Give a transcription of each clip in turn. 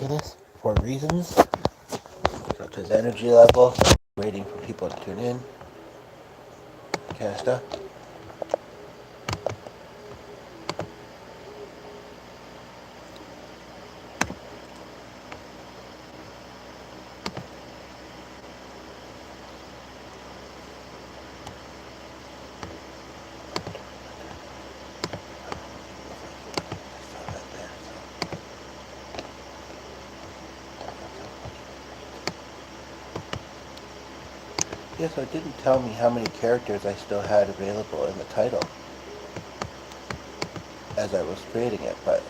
busyness for reasons, such as energy level, waiting for people to tune in, kind of stuff. Yes, it didn't tell me how many characters I still had available in the title as I was creating it, but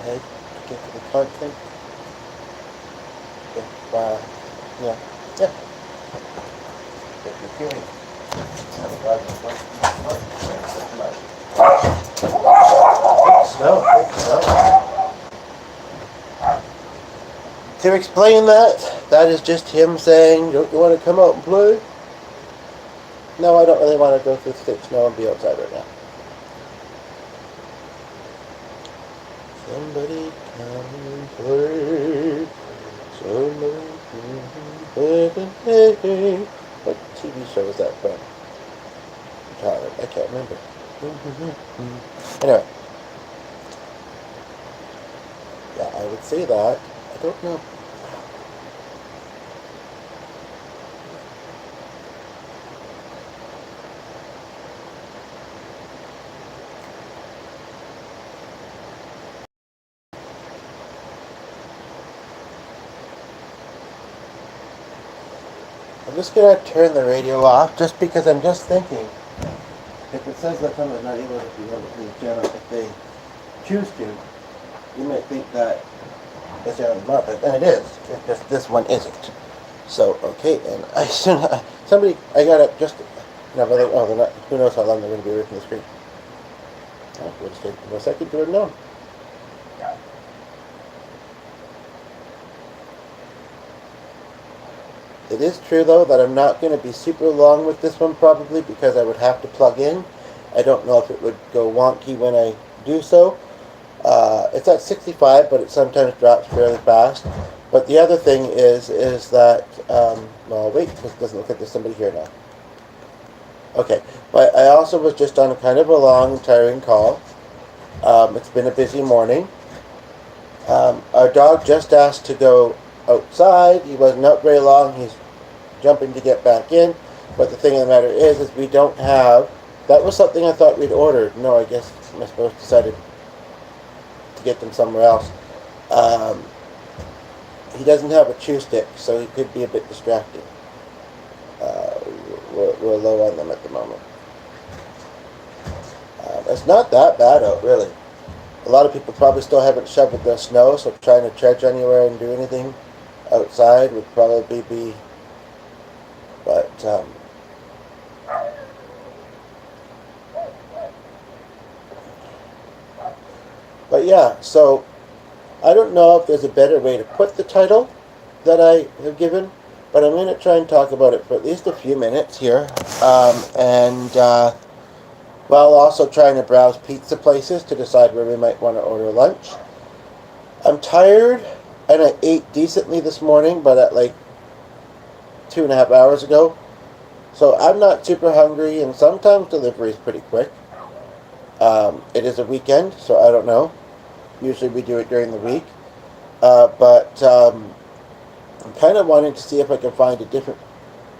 ahead to get to the content. If, yeah, yeah. If you're hearing, snow. To explain that is just him saying, don't you want to come out and play? No, I don't really want to go through thick snow and be outside right now. Somebody come and play. Somebody come and play. What TV show was that from? I can't remember. Anyway. Yeah, I would say that. I don't know. I'm just going to turn the radio off just because I'm just thinking. If it says that someone's not able to be able to the channel if they choose to, you might think that it's on the market, and it is. It's just this one isn't. So, okay, and I got it just, no, but they're not, who knows how long they're going to be away from the screen. We'll just take a second to know. It is true, though, that I'm not going to be super long with this one, probably, because I would have to plug in. I don't know if it would go wonky when I do so. It's at 65, but it sometimes drops fairly fast. But the other thing is that, well, wait, because it doesn't look like there's somebody here now. Okay, but I also was just on kind of a long, tiring call. It's been a busy morning. Our dog just asked to go outside. He wasn't out very long. He's jumping to get back in. But the thing of the matter is we don't have... That was something I thought we'd ordered. No, I guess my spouse decided to get them somewhere else. He doesn't have a chew stick, so he could be a bit distracting. We're low on them at the moment. It's not that bad out, really. A lot of people probably still haven't shoveled their snow, so trying to trudge anywhere and do anything outside would probably be... But yeah, so I don't know if there's a better way to put the title that I have given, but I'm going to try and talk about it for at least a few minutes here, while also trying to browse pizza places to decide where we might want to order lunch. I'm tired, and I ate decently this morning, but at like 2.5 hours ago. So I'm not super hungry, and sometimes delivery is pretty quick. It is a weekend, so I don't know. Usually we do it during the week. But I'm kind of wanting to see if I can find a different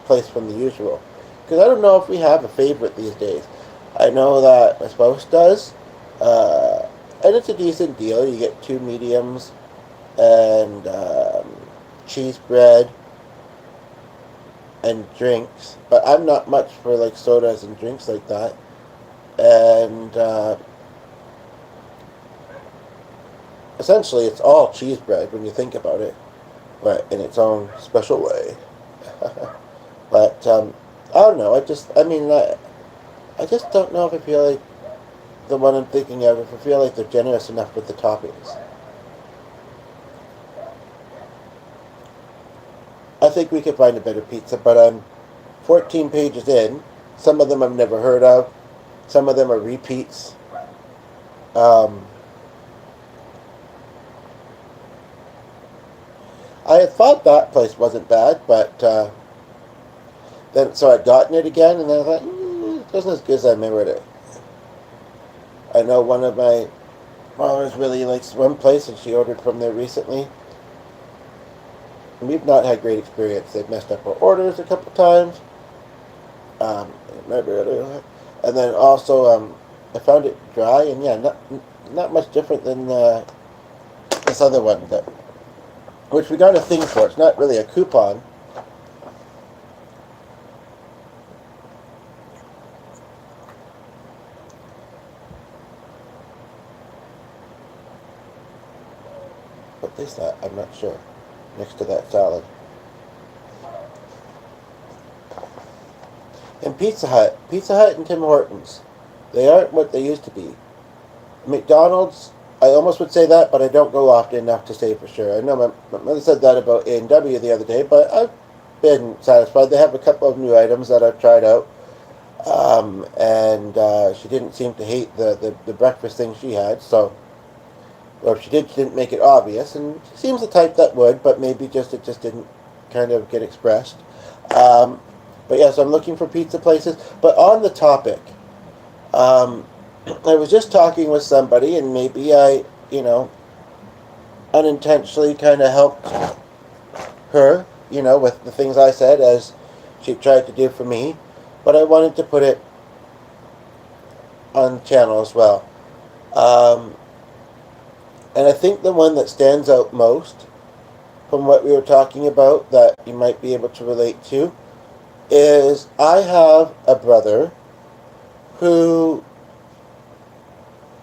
place from the usual. Because I don't know if we have a favorite these days. I know that my spouse does. And it's a decent deal. You get 2 mediums and cheese bread and drinks. But I'm not much for like sodas and drinks like that. And essentially it's all cheese bread when you think about it, but in its own special way. I don't know. I just don't know if I feel like the one I'm thinking of, if I feel like they're generous enough with the toppings. I think we could find a better pizza, but I'm 14 pages in. Some of them I've never heard of. Some of them are repeats. Um, I had thought that place wasn't bad, but then so I'd gotten it again, and then I thought, it wasn't as good as I remembered it. I know one of my mothers really likes one place, and she ordered from there recently. And we've not had great experience. They've messed up our orders a couple times. And then also, I found it dry, and yeah, not much different than this other one, which we got a thing for. It's not really a coupon. What is that? I'm not sure. Next to that salad. And Pizza Hut and Tim Hortons, they aren't what they used to be. McDonald's, I almost would say that, but I don't go often enough to say for sure. I know my mother said that about A&W the other day, but I've been satisfied. They have a couple of new items that I've tried out, and she didn't seem to hate the breakfast thing she had, so, or if she didn't make it obvious, and she seems the type that would, but maybe it just didn't kind of get expressed. But yes, I'm looking for pizza places. But on the topic, I was just talking with somebody, and maybe I, unintentionally kind of helped her, with the things I said as she tried to do for me. But I wanted to put it on the channel as well. And I think the one that stands out most from what we were talking about that you might be able to relate to is I have a brother who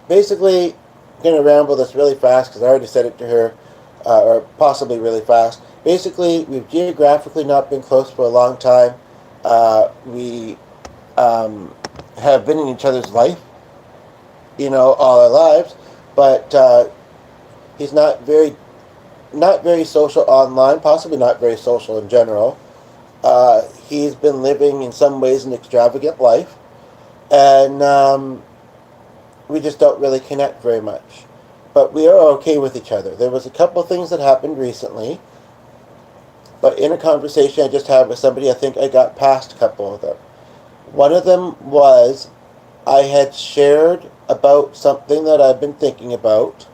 basically, I'm going to ramble this really fast because I already said it to her, or possibly really fast. Basically, we've geographically not been close for a long time. We have been in each other's life, all our lives, but he's not very social online, possibly not very social in general. He's been living in some ways an extravagant life, and we just don't really connect very much. But we are okay with each other. There was a couple of things that happened recently, but in a conversation I just had with somebody, I think I got past a couple of them. One of them was I had shared about something that I've been thinking about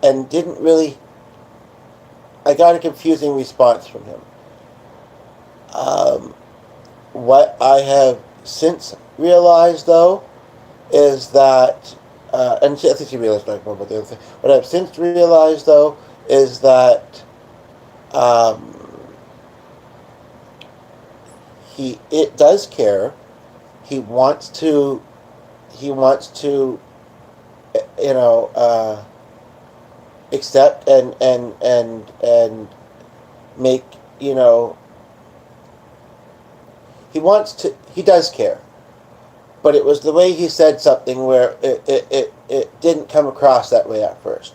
and didn't really... I got a confusing response from him. What I have since realized, though, is that, and I think she realized more about the other thing. What I've since realized, though, is that it does care. He wants to, accept and make, he does care. But it was the way he said something where it didn't come across that way at first.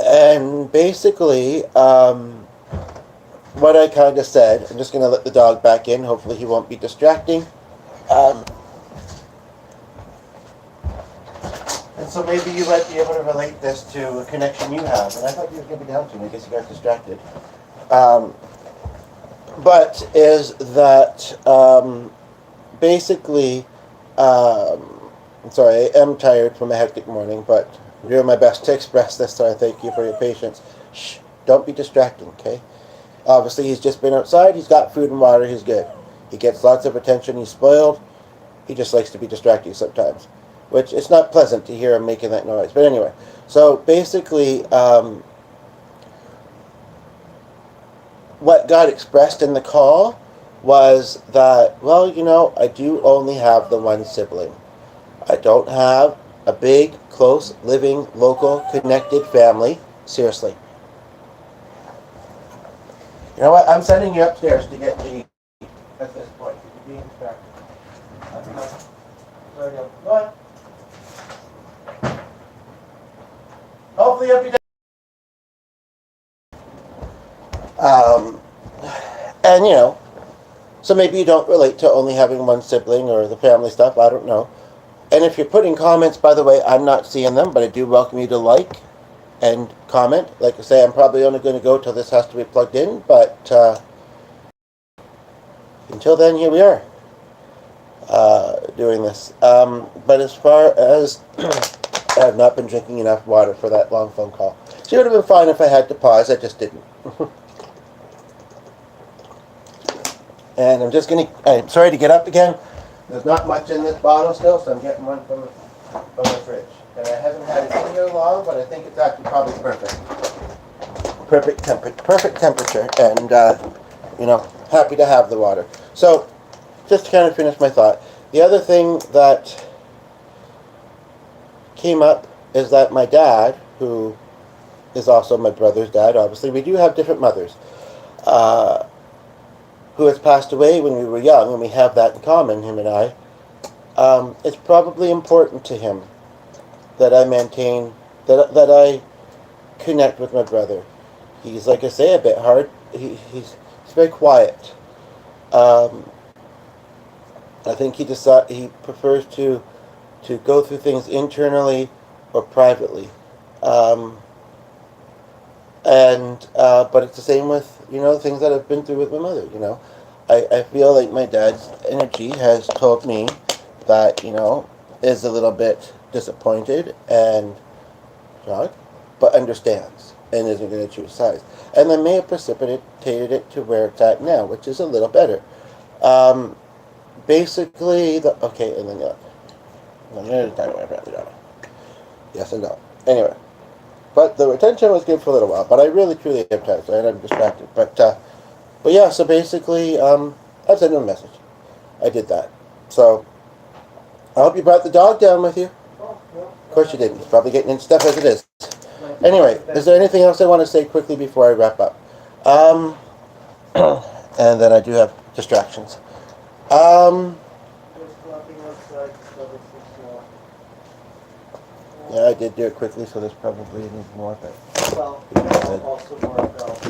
And basically, what I kind of said, I'm just going to let the dog back in, hopefully he won't be distracting. And so maybe you might be able to relate this to a connection you have. And I thought you were going to be down soon. I guess you got distracted. But is that basically, I'm sorry, I am tired from a hectic morning, but I'm doing my best to express this, so I thank you for your patience. Shh, don't be distracting, okay? Obviously, he's just been outside. He's got food and water. He's good. He gets lots of attention. He's spoiled. He just likes to be distracting sometimes, which it's not pleasant to hear him making that noise. But anyway, so basically, what got expressed in the call was that, well, I do only have the one sibling. I don't have a big, close, living, local, connected family. Seriously. You know what? I'm sending you upstairs to get the at this point. you know, so maybe you don't relate to only having one sibling or the family stuff. I don't know. And if you're putting comments, by the way, I'm not seeing them, but I do welcome you to like and comment. Like I say, I'm probably only going to go till this has to be plugged in, but until then, here we are doing this. But as far as I have not been drinking enough water for that long phone call. So it would have been fine if I had to pause. I just didn't. And I'm sorry to get up again. There's not much in this bottle still, so I'm getting one from the fridge. And I haven't had it in here long, but I think it's actually probably perfect. Perfect temperature, and happy to have the water. So, just to kind of finish my thought, the other thing that came up is that my dad, who is also my brother's dad, obviously, we do have different mothers, who has passed away when we were young, and we have that in common, him and I. It's probably important to him that I maintain, that I connect with my brother. He's, like I say, a bit hard. He's very quiet. I think he prefers to go through things internally or privately. But it's the same with, things that I've been through with my mother, I feel like my dad's energy has told me that, is a little bit disappointed and shocked, but understands and isn't going to choose sides. And that may have precipitated it to where it's at now, which is a little better. Basically, I'm going to talk about family drama. Yes and no. Anyway, but the retention was good for a little while, but I really, truly am tired, so I'm distracted. But yeah, so basically, I sent him a message. I did that. So, I hope you brought the dog down with you. Of course you didn't. He's probably getting into stuff as it is. Anyway, is there anything else I want to say quickly before I wrap up? And then I do have distractions. Yeah, I did do it quickly, so there's probably needs more. But Also more bells.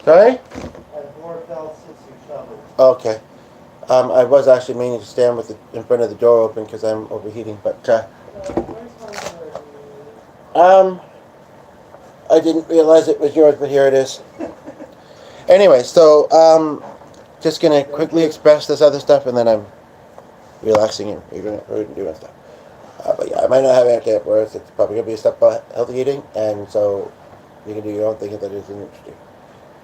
Sorry? More bells since you shoveled. Okay. I was actually meaning to stand in front of the door open because I'm overheating, but I didn't realize it was yours, but here it is. Anyway, so just gonna quickly express this other stuff, and then I'm relaxing and doing stuff. But yeah, I might not have anything up worse. It's probably gonna be stuff about healthy eating, and so you can do your own thing if that isn't interesting.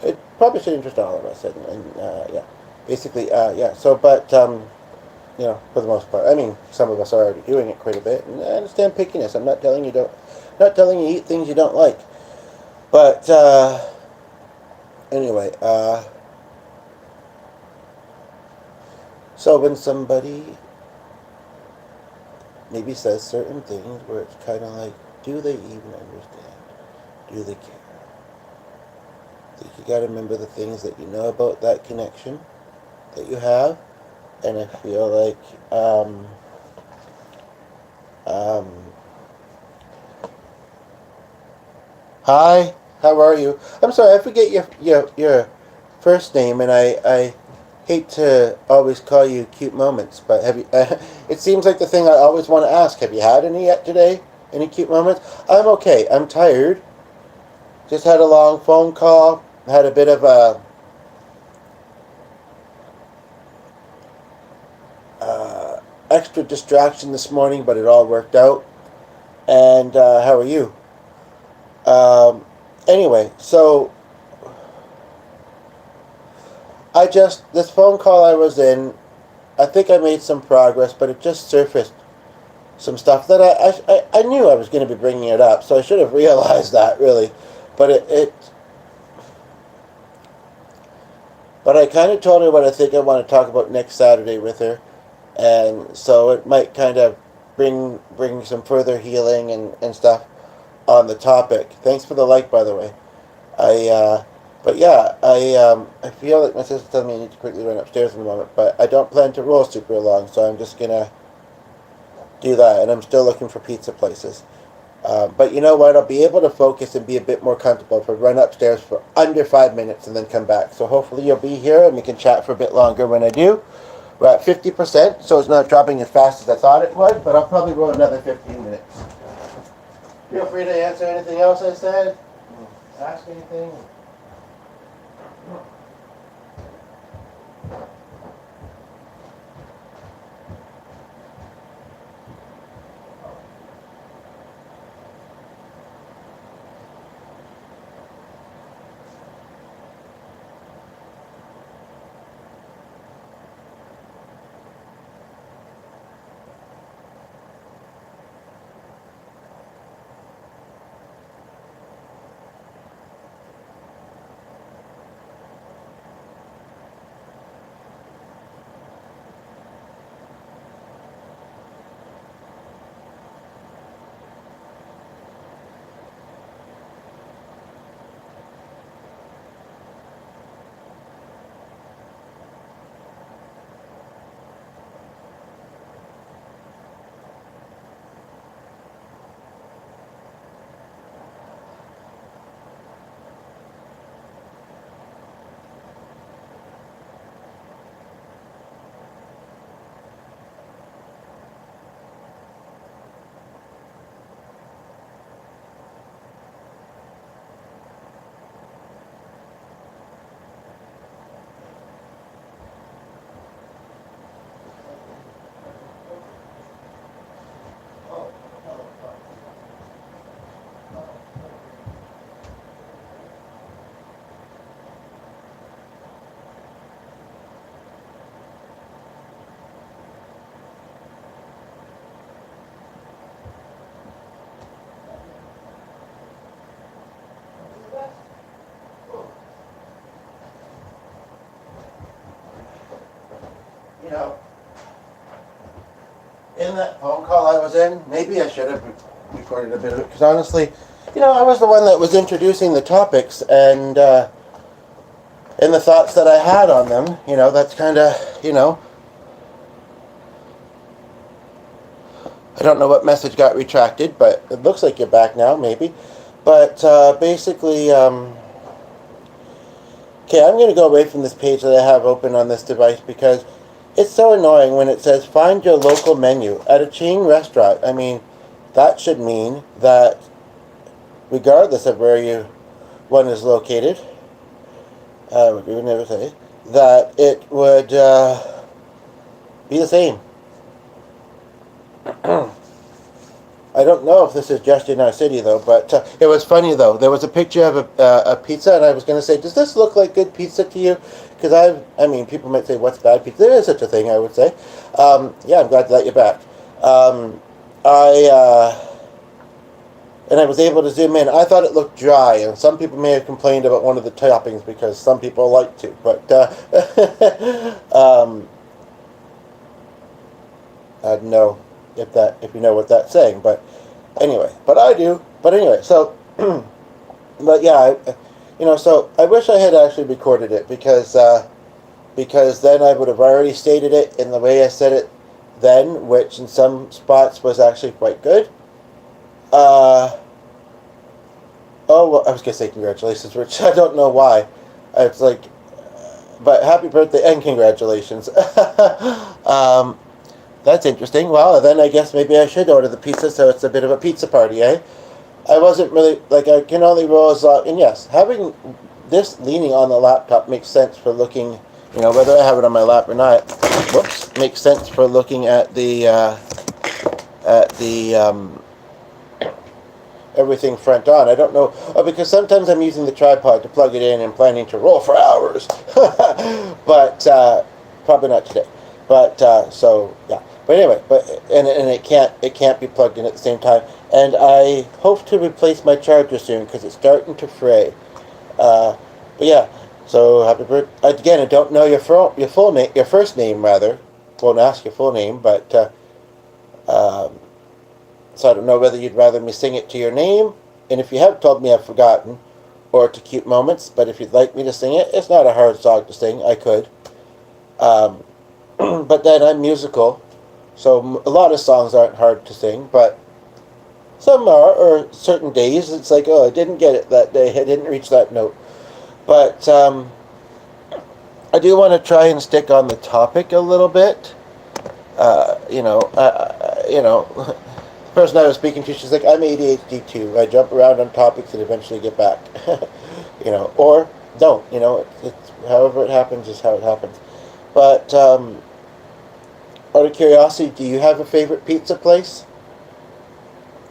It probably should interest all of us, and yeah, basically, yeah. So, but for the most part, I mean, some of us are already doing it quite a bit, and I understand pickiness. I'm not telling you eat things you don't like, but anyway, so when somebody maybe says certain things where it's kind of like, do they even understand? Do they care? I think you got to remember the things that you know about that connection that you have, and I feel like hi, how are you? I'm sorry, I forget your first name, and I hate to always call you Cute Moments, but have you? It seems like the thing I always want to ask. Have you had any yet today? Any cute moments? I'm okay. I'm tired. Just had a long phone call. Had a bit of a extra distraction this morning, but it all worked out. And how are you? Anyway, so this phone call I was in, I think I made some progress, but it just surfaced some stuff that I knew I was going to be bringing it up, so I should have realized that, really. But but I kind of told her what I think I want to talk about next Saturday with her, and so it might kind of bring some further healing and stuff on the topic. Thanks for the like, by the way. But yeah, I feel like my sister's telling me I need to quickly run upstairs in a moment, but I don't plan to roll super long, so I'm just gonna do that, and I'm still looking for pizza places. But you know what? I'll be able to focus and be a bit more comfortable if I run upstairs for under 5 minutes and then come back. So hopefully you'll be here and we can chat for a bit longer when I do. We're at 50%, so it's not dropping as fast as I thought it would, but I'll probably go another 15 minutes. Feel free to answer anything else I said. Ask anything. You know, in that phone call I was in, maybe I should have recorded a bit of it, because honestly, I was the one that was introducing the topics and the thoughts that I had on them. That's kind of, I don't know what message got retracted, but it looks like you're back now, maybe. But basically, okay, I'm going to go away from this page that I have open on this device because it's so annoying when it says find your local menu at a chain restaurant. I mean, that should mean that regardless of where one is located, we would never say that it would be the same. I don't know if this is just in our city though, but it was funny though. There was a picture of a pizza, and I was going to say, does this look like good pizza to you? Because people might say, what's bad pizza? There is such a thing, I would say. Yeah, I'm glad to let you back. And I was able to zoom in. I thought it looked dry, and some people may have complained about one of the toppings because some people like to. But I don't know if you know what that's saying. But anyway, but I do. But anyway, so but yeah, so I wish I had actually recorded it because then I would have already stated it in the way I said it then, which in some spots was actually quite good. Oh, well, I was going to say congratulations, which I don't know why. It's like, but happy birthday and congratulations. That's interesting. Well, then I guess maybe I should order the pizza so it's a bit of a pizza party, eh? I wasn't really, I can only roll as long, and yes, having this leaning on the laptop makes sense for looking, whether I have it on my lap or not, whoops, makes sense for looking at the everything front on. I don't know, because sometimes I'm using the tripod to plug it in and planning to roll for hours, but probably not today. But so yeah. But anyway, and it can't be plugged in at the same time. And I hope to replace my charger soon because it's starting to fray. But yeah, so happy birthday again. I don't know your full name, your first name rather. Won't ask your full name, but so I don't know whether you'd rather me sing it to your name, and if you have told me I've forgotten, or to Cute Moments. But if you'd like me to sing it, it's not a hard song to sing. I could. But then I'm musical, so a lot of songs aren't hard to sing. But Some are, or certain days it's like, oh, I didn't get it that day. I didn't reach that note. But I do want to try and stick on the topic a little bit. The person I was speaking to, she's like, I'm ADHD too. I jump around on topics and eventually get back. Or don't. It's however it happens is how it happens. But out of curiosity, do you have a favorite pizza place?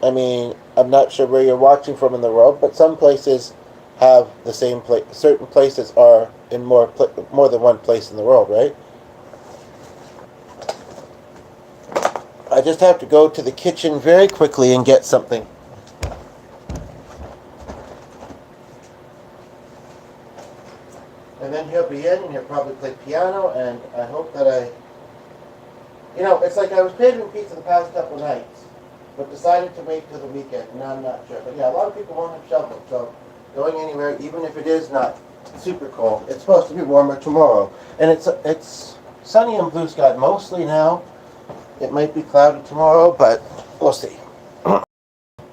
I mean, I'm not sure where you're watching from in the world, but some places have the same place. Certain places are in more than one place in the world, right? I just have to go to the kitchen very quickly and get something. And then he'll be in and he'll probably play piano, and I hope that it's like I was craving pizza the past couple nights, but decided to wait till the weekend, and I'm not sure. But yeah, a lot of people won't have shovels, so going anywhere, even if it is not super cold, it's supposed to be warmer tomorrow. And it's sunny and blue sky mostly now. It might be cloudy tomorrow, but we'll see.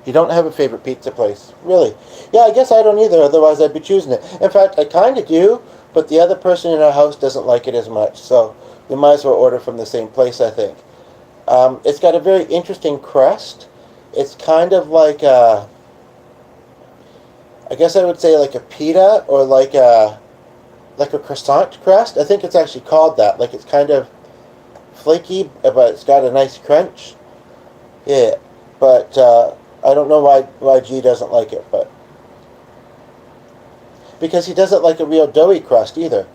You don't have a favorite pizza place? Really? Yeah, I guess I don't either, otherwise I'd be choosing it. In fact, I kind of do, but the other person in our house doesn't like it as much, so we might as well order from the same place, I think. It's got a very interesting crust. It's kind of like I guess I would say like a pita or like a croissant crust. I think it's actually called that. Like it's kind of flaky, but it's got a nice crunch. Yeah, but I don't know why G doesn't like it, but because he doesn't like a real doughy crust either,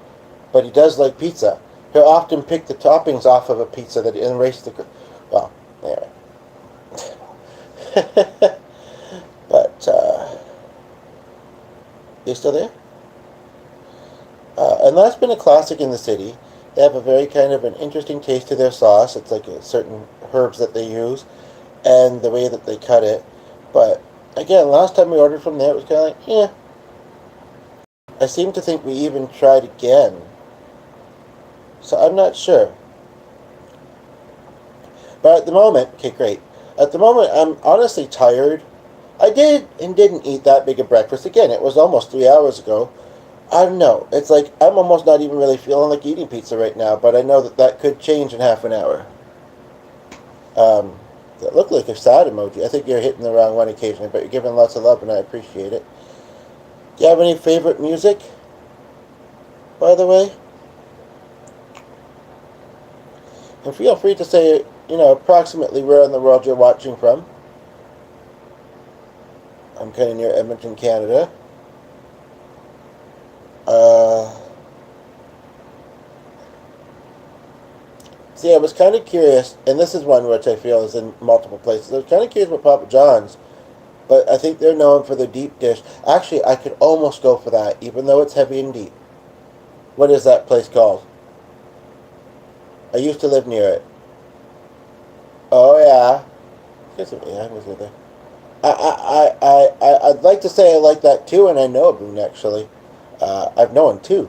but he does like pizza. He'll often pick the toppings off of a pizza that erase the. Well, anyway. But you still there? And that's been a classic in the city. They have a very kind of an interesting taste to their sauce. It's like a certain herbs that they use and the way that they cut it. But again, last time we ordered from there, it was kind of like, yeah. I seem to think we even tried again. So I'm not sure. But at the moment, okay, great. At the moment, I'm honestly tired. I did and didn't eat that big a breakfast. Again, it was almost 3 hours ago. I don't know. It's like I'm almost not even really feeling like eating pizza right now, but I know that could change in half an hour. That looked like a sad emoji. I think you're hitting the wrong one occasionally, but you're giving lots of love, and I appreciate it. Do you have any favorite music, by the way? And feel free to say, approximately where in the world you're watching from. I'm kind of near Edmonton, Canada. See, I was kind of curious, and this is one which I feel is in multiple places. I was kind of curious about Papa John's, but I think they're known for their deep dish. Actually, I could almost go for that, even though it's heavy and deep. What is that place called? I used to live near it. Oh yeah. Yeah, I was there. I'd like to say I like that too, and I know Boone actually. I've known two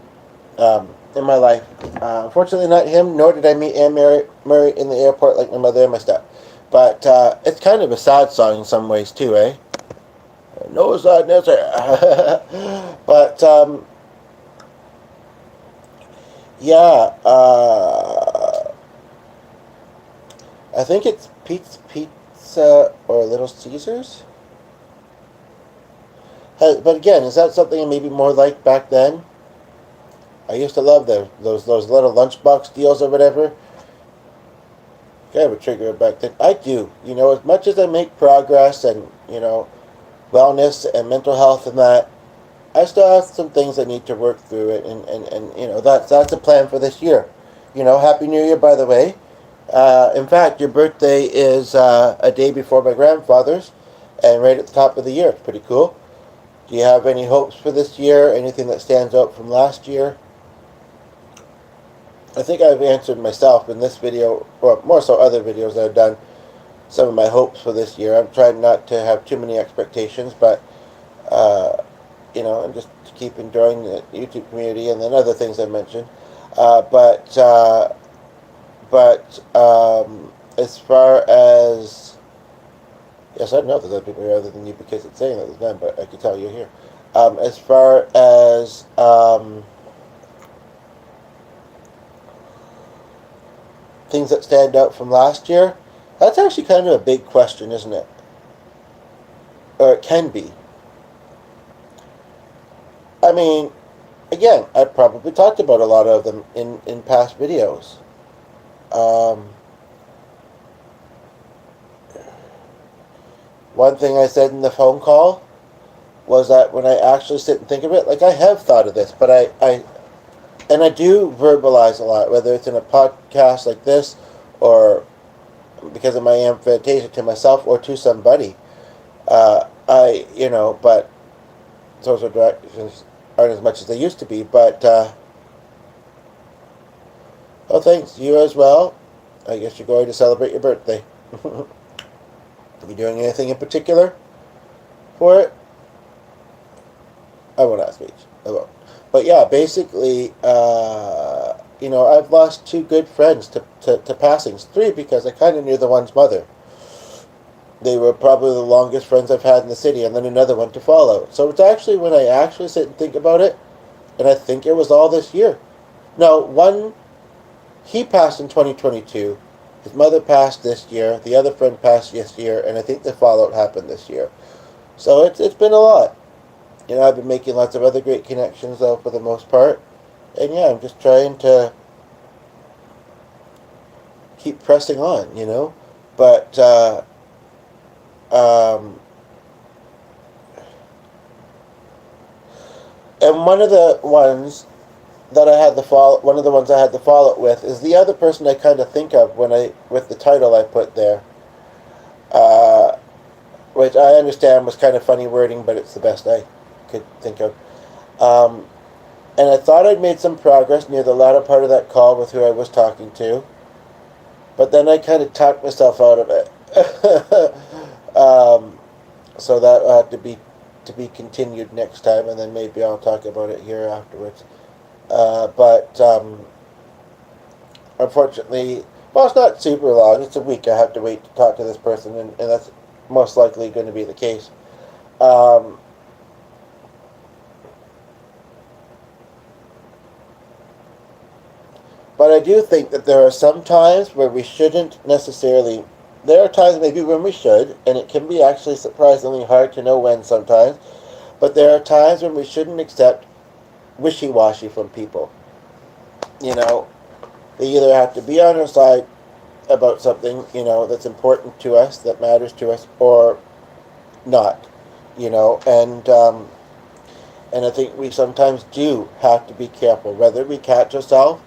in my life. Unfortunately, not him, nor did I meet Anne Murray in the airport like my mother and my step. But it's kind of a sad song in some ways too, eh? No sadness. But yeah, I think it's Pizza or Little Caesars. But again, is that something maybe more like back then? I used to love those little lunchbox deals or whatever. I have a trigger back then. I do. As much as I make progress and, wellness and mental health and that, I still have some things I need to work through it, and that's a plan for this year. Happy New Year, by the way. In fact, your birthday is a day before my grandfather's, and right at the top of the year. It's pretty cool. Do you have any hopes for this year? Anything that stands out from last year? I think I've answered myself in this video, or more so other videos I've done, some of my hopes for this year. I'm trying not to have too many expectations, but, and just to keep enjoying the YouTube community and then other things I mentioned. But as far as Yes, I know there's other people here other than you because it's saying that there's none, but I can tell you're here. As far as things that stand out from last year, that's actually kind of a big question, isn't it? Or it can be. I mean, again, I probably talked about a lot of them in past videos. Um, One thing I said in the phone call was that when I actually sit and think of it, like I have thought of this, but I do verbalize a lot, whether it's in a podcast like this or because of my invitation to myself or to somebody. But social directions aren't as much as they used to be. But oh, thanks you as well. I guess you're going to celebrate your birthday. Are you doing anything in particular for it? I won't ask each. I won't. But yeah, basically, I've lost two good friends to passings. Three because I kind of knew the one's mother. They were probably the longest friends I've had in the city, and then another one to follow. So it's actually when I actually sit and think about it, and I think it was all this year. No, one, he passed in 2022. His mother passed this year. The other friend passed this year, and I think the fallout happened this year. So it's been a lot. I've been making lots of other great connections, though, for the most part. And yeah, I'm just trying to keep pressing on. But, and one of the ones one of the ones I had the fallout with is the other person I kind of think of with the title I put there. Which I understand was kind of funny wording, but it's the best I could think of. And I thought I'd made some progress near the latter part of that call with who I was talking to, but then I kind of talked myself out of it. So that will have to be continued next time, and then maybe I'll talk about it here afterwards. But unfortunately, well, it's not super long. It's a week. I have to wait to talk to this person, and that's most likely going to be the case. But I do think that there are some times where we shouldn't necessarily. There are times maybe when we should, and it can be actually surprisingly hard to know when sometimes. But there are times when we shouldn't accept wishy-washy from people. They either have to be on our side about something, that's important to us, that matters to us, or not. And I think we sometimes do have to be careful, whether we catch ourselves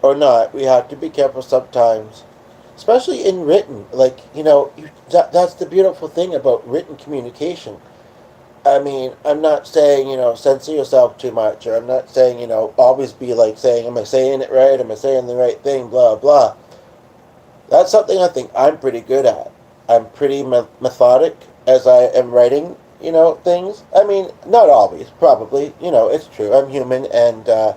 or not. We have to be careful sometimes, especially in written. That's the beautiful thing about written communication. I mean, I'm not saying, censor yourself too much, or I'm not saying, always be like saying, am I saying it right? Am I saying the right thing? Blah, blah. That's something I think I'm pretty good at. I'm pretty methodic as I am writing, things. I mean, not always, probably. It's true. I'm human, and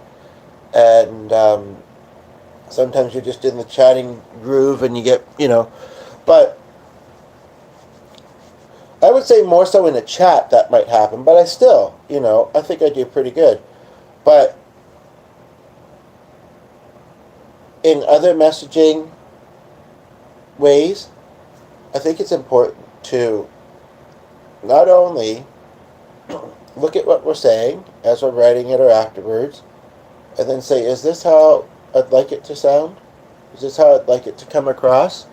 sometimes you're just in the chatting groove and you get, but I would say more so in a chat that might happen, but I still, I think I do pretty good. But in other messaging ways, I think it's important to not only look at what we're saying as we're writing it or afterwards, and then say, is this how I'd like it to sound? Is this how I'd like it to come across?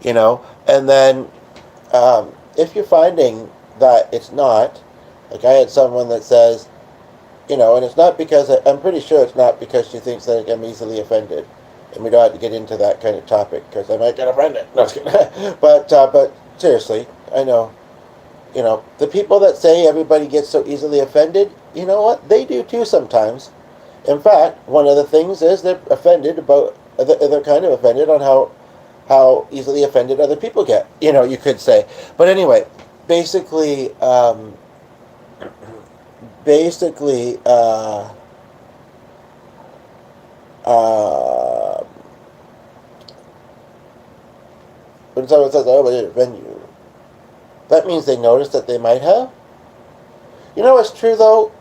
And then if you're finding that it's not, like I had someone that says, and it's not because, I'm pretty sure it's not because she thinks that I'm easily offended. And we don't have to get into that kind of topic because I might get offended. No, but seriously, I know, the people that say everybody gets so easily offended, you know what? They do too sometimes. In fact, one of the things is they're offended about, they're kind of offended on how easily offended other people get, you could say. But anyway, basically, basically, when someone says, oh, but then you, that means they noticed that they might have. You know what's true, though?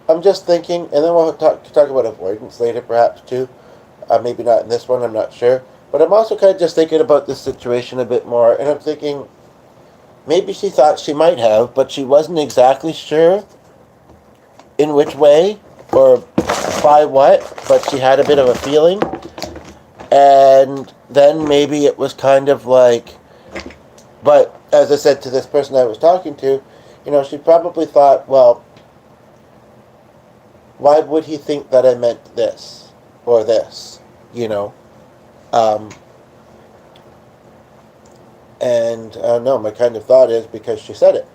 I'm just thinking, and then we'll talk about avoidance later, perhaps, too. Maybe not in this one, I'm not sure. But I'm also kind of just thinking about this situation a bit more, and I'm thinking, maybe she thought she might have, but she wasn't exactly sure in which way or by what, but she had a bit of a feeling. And then maybe it was kind of like, but as I said to this person I was talking to, she probably thought, well, why would he think that I meant this or this, and no, my kind of thought is because she said it,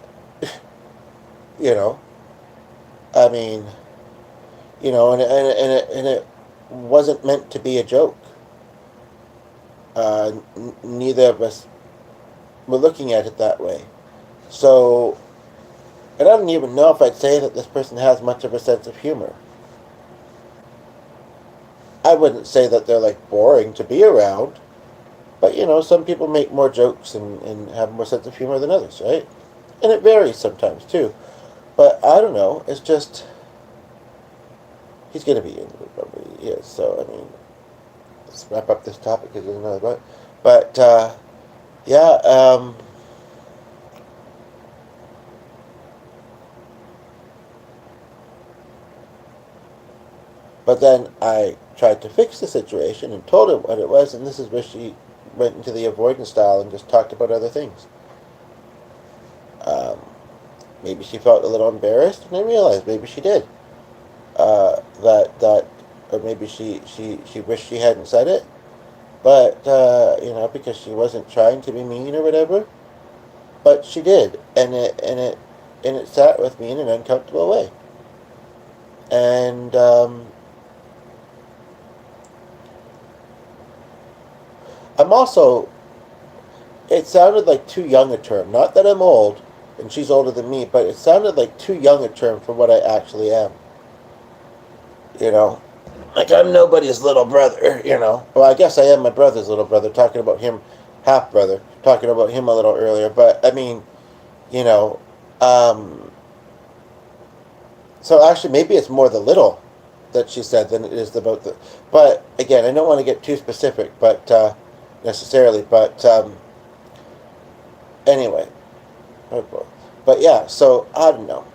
I mean, and it wasn't meant to be a joke. Neither of us were looking at it that way. So, and I don't even know if I'd say that this person has much of a sense of humor. I wouldn't say that they're like boring to be around, but some people make more jokes and have more sense of humor than others, right? And it varies sometimes too. But I don't know, it's just, he's going to be in the probably he is, so I mean, let's wrap up this topic because there's another one. But, yeah, but then I tried to fix the situation and told her what it was, and this is where she went into the avoidance style and just talked about other things. Maybe she felt a little embarrassed, and I realized maybe she did. Or maybe she wished she hadn't said it, but because she wasn't trying to be mean or whatever. But she did, and it sat with me in an uncomfortable way. And I'm also, it sounded like too young a term. Not that I'm old, and she's older than me, but it sounded like too young a term for what I actually am. Like I'm nobody's little brother, Well, I guess I am my brother's little brother, talking about him, half brother, talking about him a little earlier, but I mean, so actually maybe it's more the little that she said than it is about the, but again, I don't want to get too specific, but, necessarily, but, anyway, but yeah, so I don't know.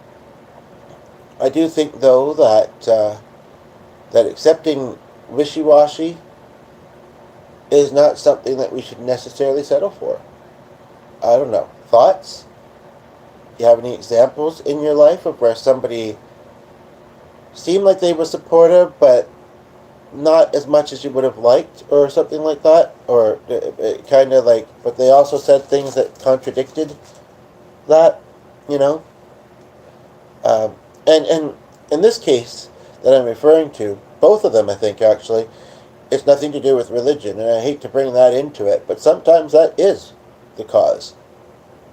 I do think though that accepting wishy-washy is not something that we should necessarily settle for. I don't know. Thoughts? You have any examples in your life of where somebody seemed like they were supportive, but not as much as you would have liked, or something like that? Or it kind of like, but they also said things that contradicted that, And in this case that I'm referring to, both of them, I think, actually, it's nothing to do with religion, and I hate to bring that into it, but sometimes that is the cause,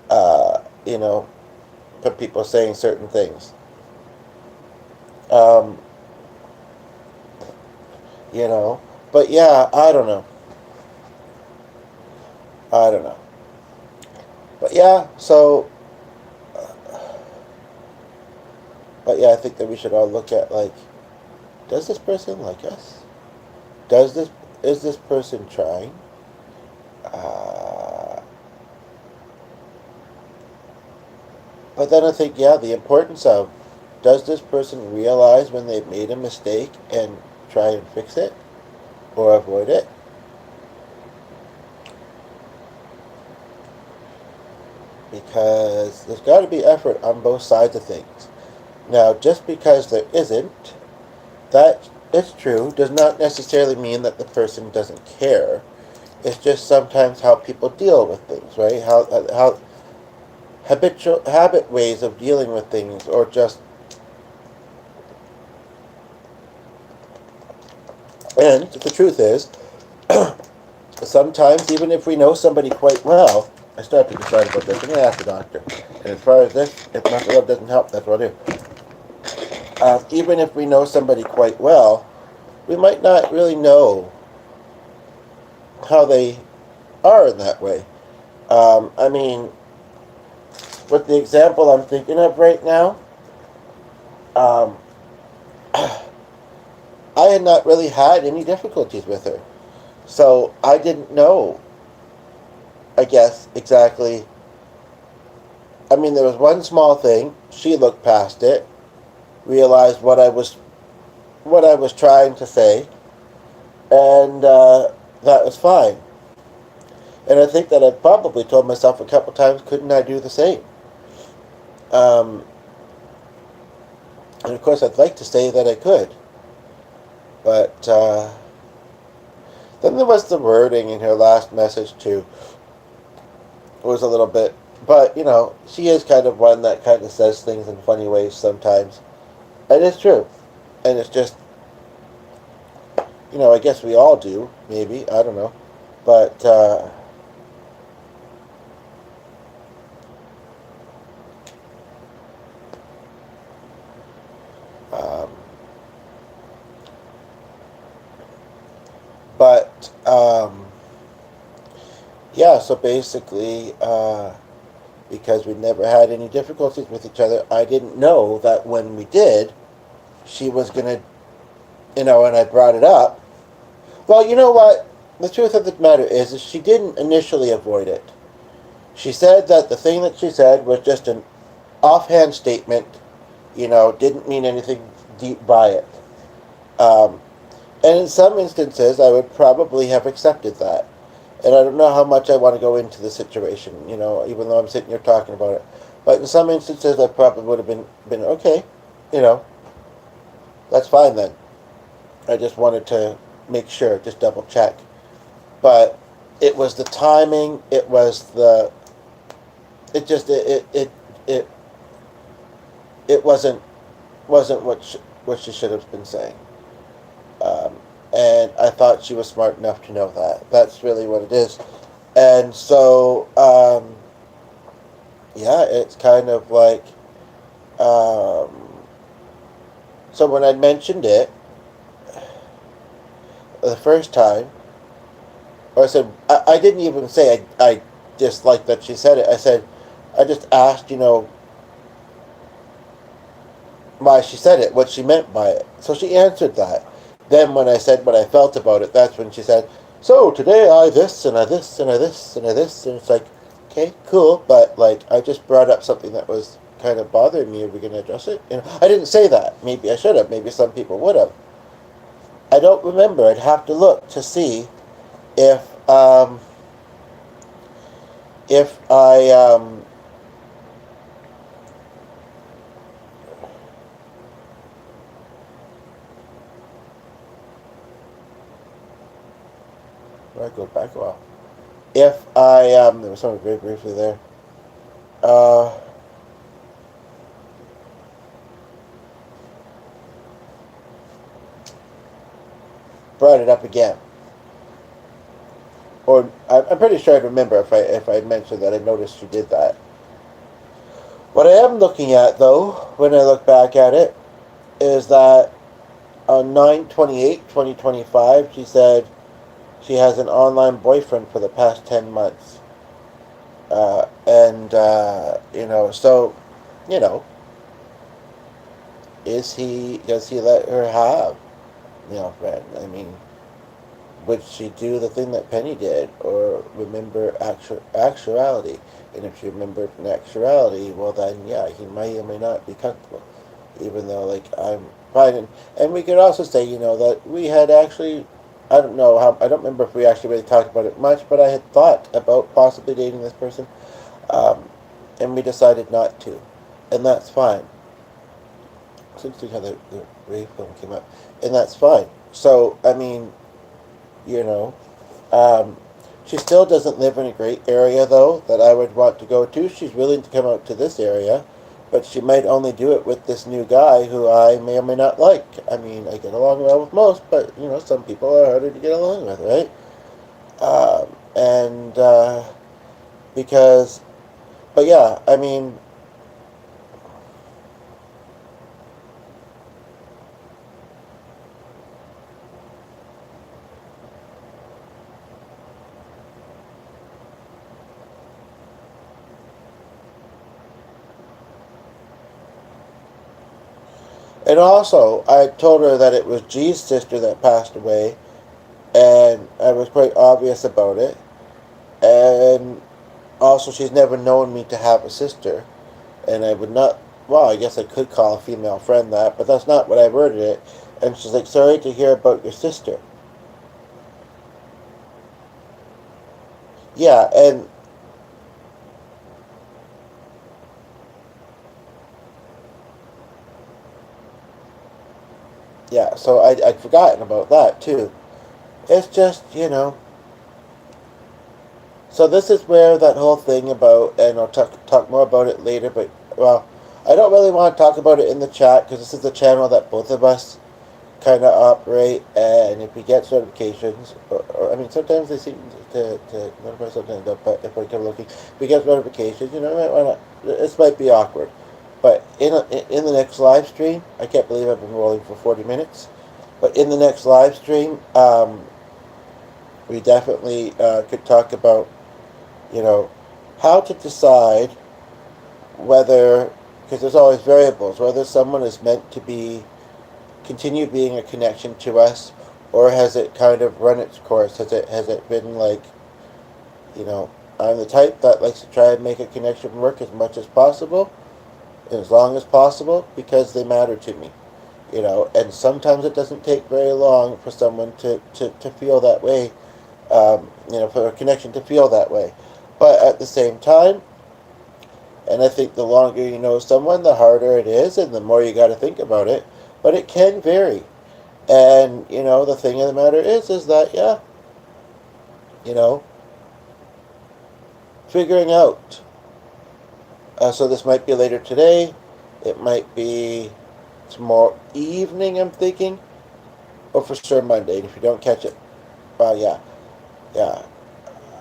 for people saying certain things. But yeah, I don't know. But yeah, so, but yeah, I think that we should all look at, like, does this person like us? Is this person trying? But then I think, yeah, the importance of, does this person realize when they've made a mistake and try and fix it or avoid it? Because there's got to be effort on both sides of things. Now, just because there isn't, that is true, does not necessarily mean that the person doesn't care. It's just sometimes how people deal with things, right? How habit ways of dealing with things, or just, and the truth is, sometimes even if we know somebody quite well, I start to decide about this. I'm going to ask the doctor. And as far as this, if my love doesn't help, that's what I'll do. Even if we know somebody quite well, we might not really know how they are in that way. I mean, with the example I'm thinking of right now, um, I had not really had any difficulties with her. So I didn't know, I guess, exactly. I mean, there was one small thing. She looked past it, realized what I was trying to say, and that was fine. And I think that I probably told myself a couple times, couldn't I do the same? Um, and of course, I'd like to say that I could, but then there was the wording in her last message too. It was a little bit, but she is kind of one that kind of says things in funny ways sometimes, and it's true. And it's just, I guess we all do, maybe, I don't know, but um, but yeah. So basically, because we never had any difficulties with each other, I didn't know that when we did, she was gonna, and I brought it up. Well, you know what? The truth of the matter is she didn't initially avoid it. She said that the thing that she said was just an offhand statement, didn't mean anything deep by it. Um, and in some instances, I would probably have accepted that. And I don't know how much I want to go into the situation, even though I'm sitting here talking about it. But in some instances, I probably would have been okay, you know, that's fine then. I just wanted to make sure, just double check. But it was the timing. It was the. It just it it wasn't what she should have been saying. Um, and I thought she was smart enough to know that. That's really what it is. And so, yeah, it's kind of like, um, so when I mentioned it the first time, or I said, I didn't even say I disliked that she said it. I said, I just asked, why she said it, what she meant by it. So she answered that. Then when I said what I felt about it, that's when she said, so today I this and I this and I this and I this, and it's like, okay, cool, but like I just brought up something that was kind of bothering me. Are we going to address it? I didn't say that. Maybe I should have. Maybe some people would have. I don't remember. I'd have to look to see if if I where I go back a while. If I there was something very briefly there. Uh, Brought it up again. Or I'm pretty sure I'd remember if I mentioned that I noticed you did that. What I am looking at, though, when I look back at it, is that on 9/28/2025, she said she has an online boyfriend for the past 10 months. And, so, you know, does he let her have, friend? I mean, would she do the thing that Penny did, or remember actuality? And if she remembered an actuality, well then, yeah, he may or may not be comfortable. Even though, like, I'm fine. And we could also say, that we had actually, I don't know how, I don't remember if we actually really talked about it much, but I had thought about possibly dating this person, um, and we decided not to. And that's fine. Since we had the Ray film came up. And that's fine. So, I mean, you know. Um, she still doesn't live in a great area, though, that I would want to go to. She's willing to come out to this area, but she might only do it with this new guy who I may or may not like. I mean, I get along well with most, but, some people are harder to get along with, right? And, because, but yeah, I mean, And also, I told her that it was G's sister that passed away, and I was quite obvious about it. And also, she's never known me to have a sister, and I would not. Well, I guess I could call a female friend that, but that's not what I worded it. And she's like, "Sorry to hear about your sister." Yeah, and yeah, so I'd forgotten about that too. It's just, so this is where that whole thing about, and I'll talk more about it later, but, well, I don't really want to talk about it in the chat because this is the channel that both of us kind of operate, and if we get notifications, or I mean, sometimes they seem to notify, sometimes don't, but if we keep looking, if we get notifications, why not, this might be awkward. But in the next live stream, I can't believe I've been rolling for 40 minutes, but in the next live stream, we definitely could talk about, you know, how to decide whether, because there's always variables, whether someone is meant to continue being a connection to us, or has it kind of run its course? Has it been like, I'm the type that likes to try and make a connection work as much as possible, and as long as possible, because they matter to me. And sometimes it doesn't take very long for someone to feel that way, for a connection to feel that way. But at the same time, and I think the longer you know someone, the harder it is, and the more you got to think about it. But it can vary. And, the thing of the matter is that, yeah, you know, figuring out. So this might be later today. It might be tomorrow evening, I'm thinking. Or for sure Monday. And if you don't catch it, well, yeah.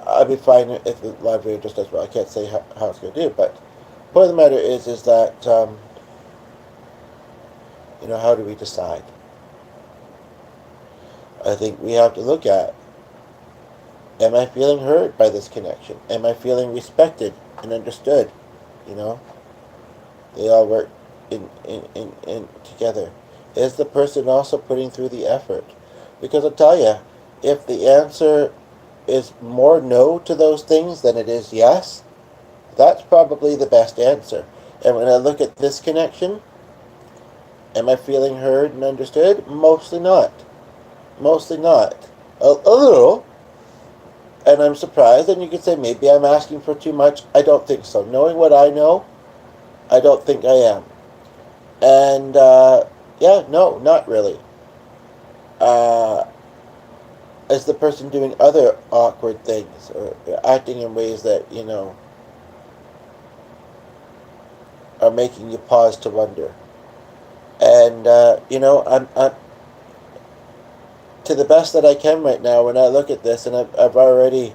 I'd be fine if the live video just does well. I can't say how it's going to do, but the point of the matter is that, how do we decide? I think we have to look at, am I feeling heard by this connection? Am I feeling respected and understood? You know, they all work in together. Is the person also putting through the effort? Because I'll tell you, if the answer is more no to those things than it is yes, that's probably the best answer. And when I look at this connection, am I feeling heard and understood? Mostly not. Mostly not. A little. And I'm surprised, and you could say maybe I'm asking for too much. I don't think so. Knowing what I know, I don't think I am. And, yeah, no, not really. Uh, is the person doing other awkward things or acting in ways that, are making you pause to wonder? And, I'm to the best that I can right now when I look at this, and I've already,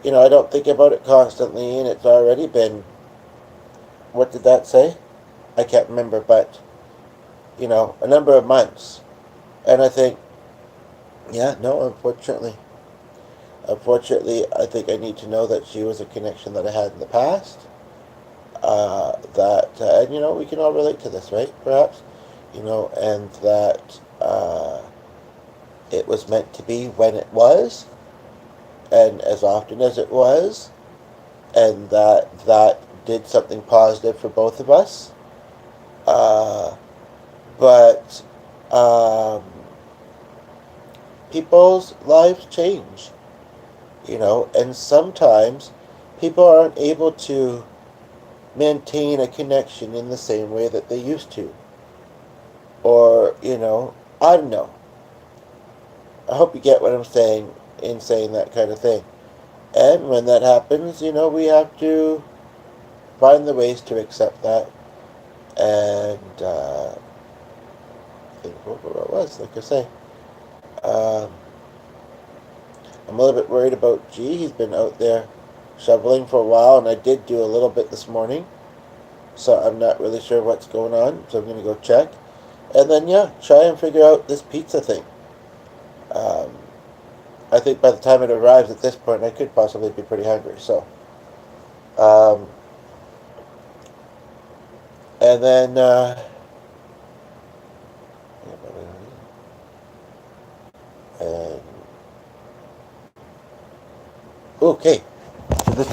I don't think about it constantly, and it's already been, what did that say? I can't remember, but, a number of months. And I think, yeah, no, unfortunately. Unfortunately, I think I need to know that she was a connection that I had in the past. And we can all relate to this, right? Perhaps, and that it was meant to be when it was, and as often as it was, and that did something positive for both of us. But people's lives change, and sometimes people aren't able to maintain a connection in the same way that they used to. Or, I don't know. I hope you get what I'm saying in saying that kind of thing. And when that happens, we have to find the ways to accept that. And I think what it was, like I say. Um, I'm a little bit worried about G. He's been out there shoveling for a while, and I did do a little bit this morning. So I'm not really sure what's going on, so I'm going to go check. And then, yeah, try and figure out this pizza thing. Um, I think by the time it arrives at this point, I could possibly be pretty hungry. So, and then, Okay,